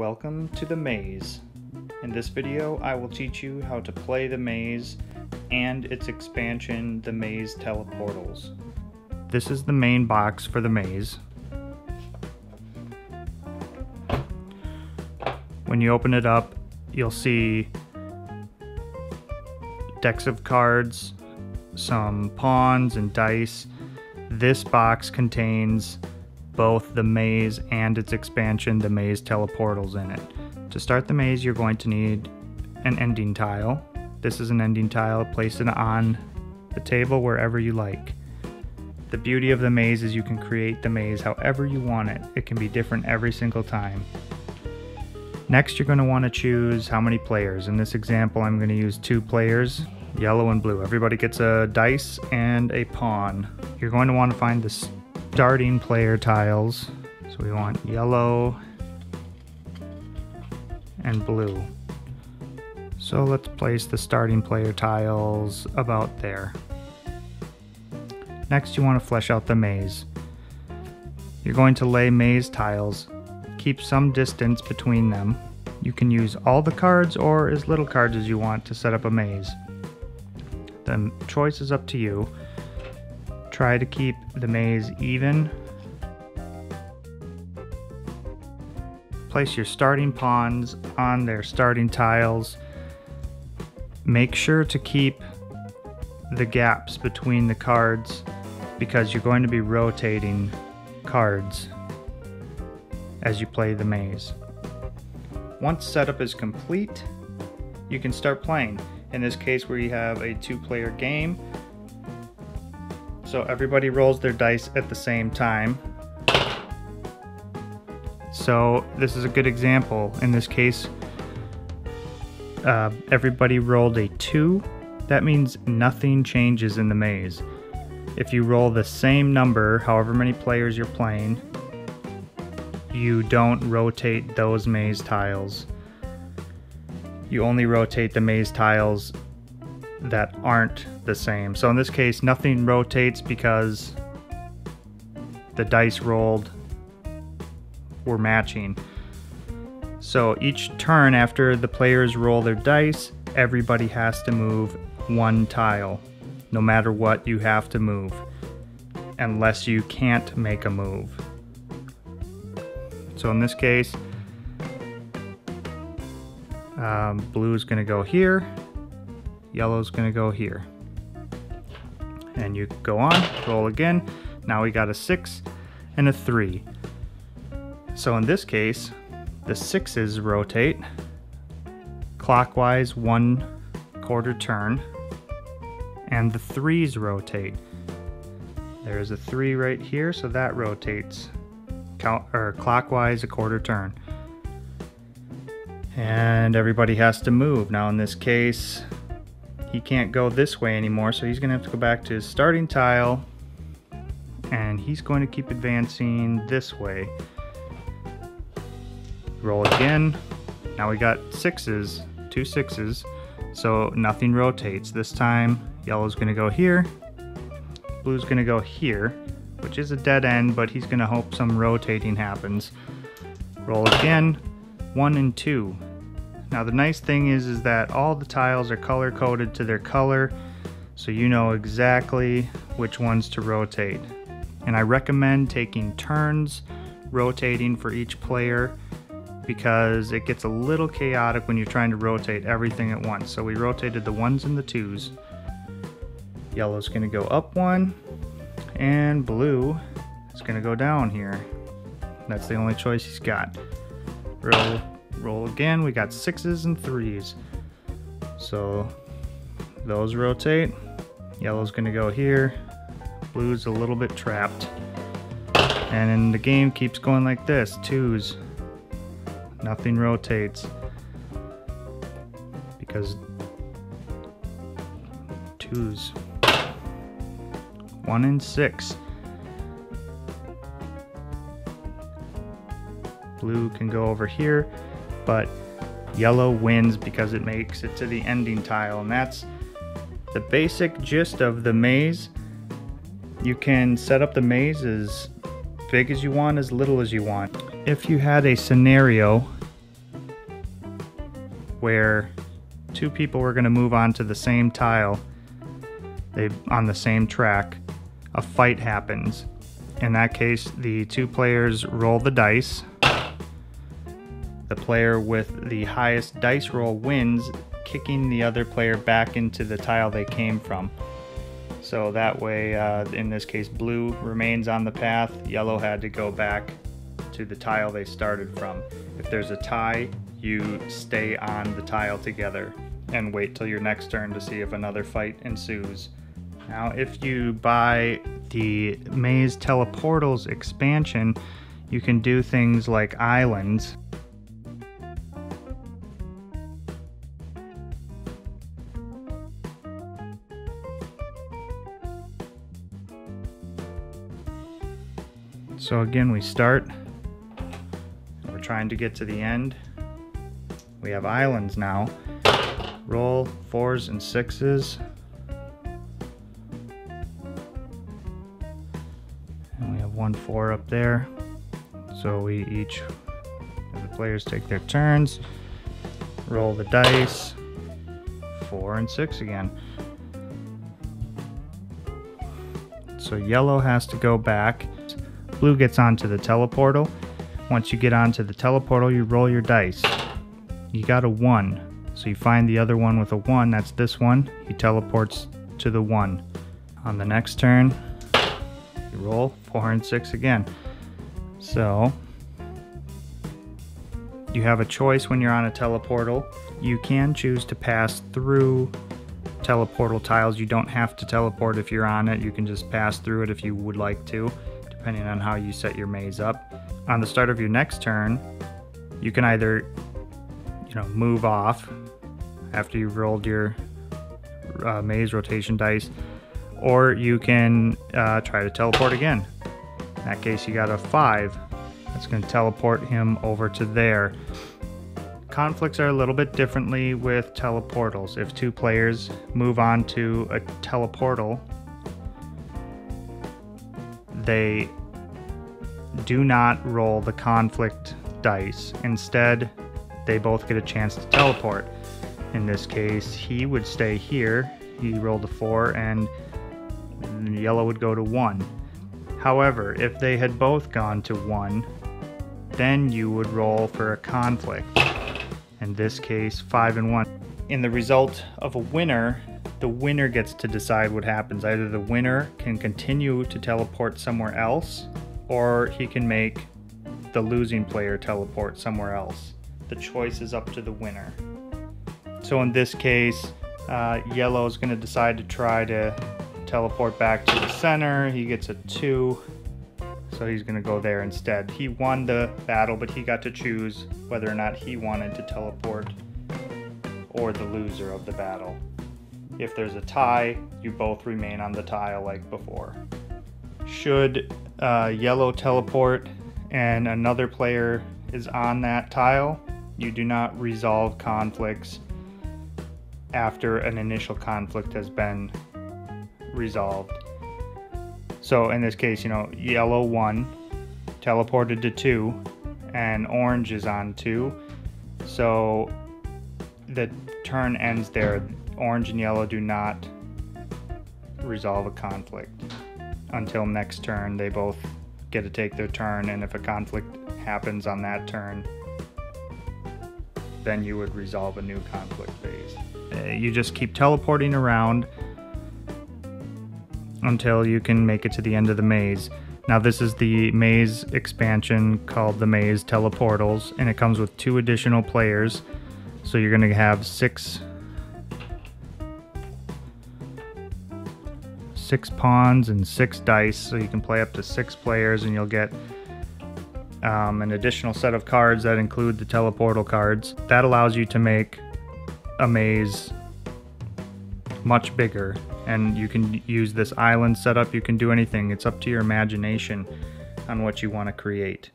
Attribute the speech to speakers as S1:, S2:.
S1: Welcome to the maze. In this video, I will teach you how to play the maze and its expansion, the maze Teleportals. This is the main box for the maze. When you open it up, you'll see decks of cards, some pawns and dice. This box contains both the maze and its expansion, the maze Teleportals, in it. To start the maze, you're going to need an ending tile. This is an ending tile. Place it on the table wherever you like. The beauty of the maze is you can create the maze however you want it. It can be different every single time. Next, you're going to want to choose how many players. In this example, I'm going to use 2 players, yellow and blue. Everybody gets a dice and a pawn. You're going to want to find the starting player tiles. So we want yellow and blue. So let's place the starting player tiles about there. Next, you want to flesh out the maze. You're going to lay maze tiles. Keep some distance between them. You can use all the cards or as little cards as you want to set up a maze. The choice is up to you. Try to keep the maze even. Place your starting pawns on their starting tiles. Make sure to keep the gaps between the cards because you're going to be rotating cards as you play the maze. Once setup is complete, you can start playing. In this case, where you have a 2-player game, so everybody rolls their dice at the same time. So this is a good example. In this case, everybody rolled a 2. That means nothing changes in the maze. If you roll the same number, however many players you're playing, you don't rotate those maze tiles. You only rotate the maze tiles that aren't the same. So in this case, nothing rotates because the dice rolled were matching. So each turn after the players roll their dice, everybody has to move 1 tile. No matter what, you have to move, unless you can't make a move. So in this case, blue's gonna go here, yellow's gonna go here. And you go on, roll again. Now we got a 6 and a 3. So in this case, the 6s rotate clockwise 1/4 turn, and the 3s rotate. There's a 3 right here, so that rotates clockwise 1/4 turn. And everybody has to move. Now in this case, he can't go this way anymore, so he's gonna have to go back to his starting tile, and he's going to keep advancing this way. Roll again. Now we got 6s, 2 6s, so nothing rotates. This time, yellow's gonna go here, blue's gonna go here, which is a dead end, but he's gonna hope some rotating happens. Roll again, 1 and 2. Now the nice thing is that all the tiles are color coded to their color, so you know exactly which ones to rotate. And I recommend taking turns rotating for each player because it gets a little chaotic when you're trying to rotate everything at once. So we rotated the 1s and the 2s. Yellow's gonna go up 1, and blue is gonna go down here. That's the only choice he's got. Roll again. We got 6s and 3s. So those rotate. Yellow's gonna go here. Blue's a little bit trapped. And then the game keeps going like this. 2s. Nothing rotates. Because 2s. 1 and 6. Blue can go over here, but yellow wins because it makes it to the ending tile, and that's the basic gist of the maze. You can set up the maze as big as you want, as little as you want. If you had a scenario where two people were going to move on to the same tile, on the same track, a fight happens. In that case, the two players roll the dice. The player with the highest dice roll wins, kicking the other player back into the tile they came from. So that way, in this case, blue remains on the path, yellow had to go back to the tile they started from. If there's a tie, you stay on the tile together and wait till your next turn to see if another fight ensues. Now, if you buy the Maze Teleportals expansion, you can do things like islands. So again, we start. We're trying to get to the end. We have islands now. Roll 4s and 6s. And we have 1 4 up there. So we each, the players take their turns, roll the dice, 4 and 6 again. So yellow has to go back. Blue gets onto the teleportal. Once you get onto the teleportal, you roll your dice. You got a 1. So you find the other one with a 1, that's this one. He teleports to the 1. On the next turn, you roll 4 and 6 again. So you have a choice when you're on a teleportal. You can choose to pass through teleportal tiles. You don't have to teleport if you're on it. You can just pass through it if you would like to, depending on how you set your maze up. On the start of your next turn, you can either, move off after you've rolled your maze rotation dice, or you can try to teleport again. In that case, you got a 5. That's going to teleport him over to there. Conflicts are a little bit differently with teleportals. If two players move on to a teleportal, they do not roll the conflict dice. Instead, they both get a chance to teleport. In this case, he would stay here. He rolled a 4 and yellow would go to 1. However, if they had both gone to 1, then you would roll for a conflict. In this case, 5 and 1. In the result of a winner, the winner gets to decide what happens. Either the winner can continue to teleport somewhere else, or he can make the losing player teleport somewhere else. The choice is up to the winner. So in this case, yellow is going to decide to try to teleport back to the center. He gets a 2, so he's going to go there instead. He won the battle, but he got to choose whether or not he wanted to teleport, or the loser of the battle. If there's a tie, you both remain on the tile like before. Should yellow teleport and another player is on that tile, you do not resolve conflicts after an initial conflict has been resolved. So in this case, yellow 1, teleported to 2, and orange is on 2. So the turn ends there. Orange and yellow do not resolve a conflict. Until next turn, they both get to take their turn, and if a conflict happens on that turn, then you would resolve a new conflict phase. You just keep teleporting around until you can make it to the end of the maze. Now this is the maze expansion called the Maze Teleportals, and it comes with 2 additional players. So you're going to have 6 pawns and 6 dice, so you can play up to 6 players, and you'll get an additional set of cards that include the teleportal cards. That allows you to make a maze much bigger, and you can use this island setup. You can do anything. It's up to your imagination on what you want to create.